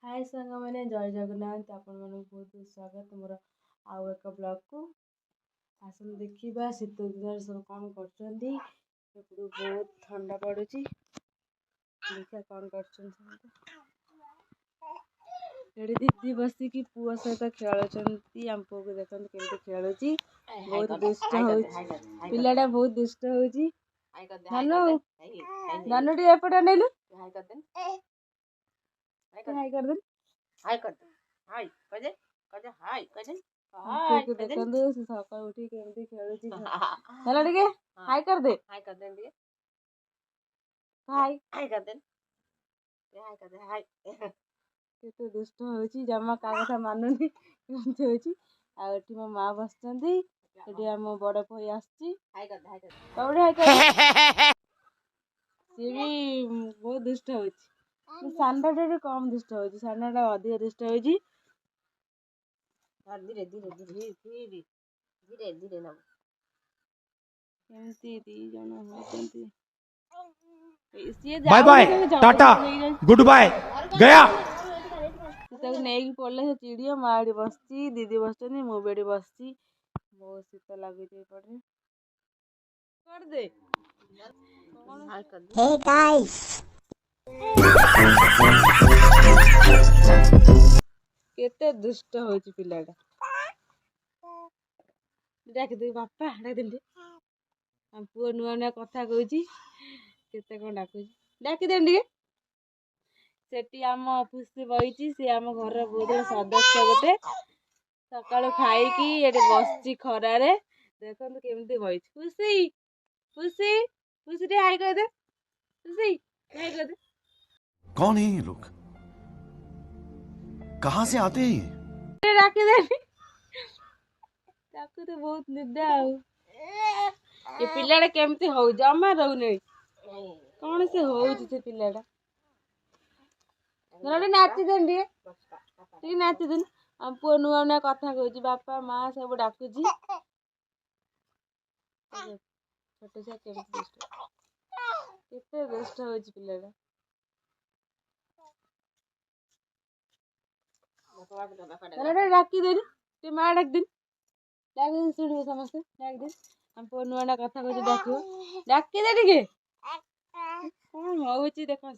हाय सांग मैंने जय जगन्नाथ आपण मन बहुत स्वागत मोर आउ एक ब्लॉग को आसन देखा शीत दिन सब कौन कर बहुत ठंडा पड़ू देखा कौन कर दीदी बसिकी पुआ सहित खेलुंट आम पुआ को देखते केमती खेलुची बहुत दुष्ट हो पिलाटा बहुत दुष्ट होची धनु धनु टी एपटे नेलु हाय कर दे हाय कर दे हाय कजे कजे हाय कजे हाय देखंदु से सकाळ उठी केमती खेलुची चलो ठीक है हाय कर दे ठीक हाय हाय कर दे हाय केते दुष्ट होची जम्मा का कथा मानुनी केमती होची आ एठी मो मां बसचंदी एठी हम बड़ भई आछी हाय कर दे हाय कर सी भी बहुत दुष्ट होची सानटा कम दुष्ट होची सानटा अधिक दुष्ट होची धीरे धीरे धीरे धीरे धीरे धीरे ना केमती दी जण होचंती bye bye tata goodbye गया तक नहीं पड़ले से चिड़िया माड़ी बसची दीदी बसचंदी मो बेड़ी बसची बहुत शीत लागुची पड़े कर दे हे गाइस केते दुष्ट होची पिलाटा डाक दे बापा डाक दे हम पुओ नुआ नुआ कथा कहूची केते कोन डाकुची डाकी दे टिके सेठी आम खुशी बईची से आम घर बहुत सदस्य गोटे सकाळु खाई एटी बसची खरारे देखंतु केमती बईची खुशी खुशी खुशी टे हाय कर दे खुशी हाय कर दे कौन है ये लोग कहाँ से आते हैं राखी दे ताकू तो बहुत निदा आउ ये पिलाटा केमती हो जमा रहू नहीं कौन से होउची से पिलाटा नोटे नाची देन टिके नाची देन हम पुओ नुआ नुआ कथा कहूची बापा माँ सब डाकुची छोटे छुआ केमती दुष्ट केते दुष्ट होची पिलाटा डाकी देन ते माँ डाक दिन शुणवे समस्ते डाक दिन हम पुओ नुआ नुआ कथा कहूची डाकियो डाकी दे टिके कौन होउची देखो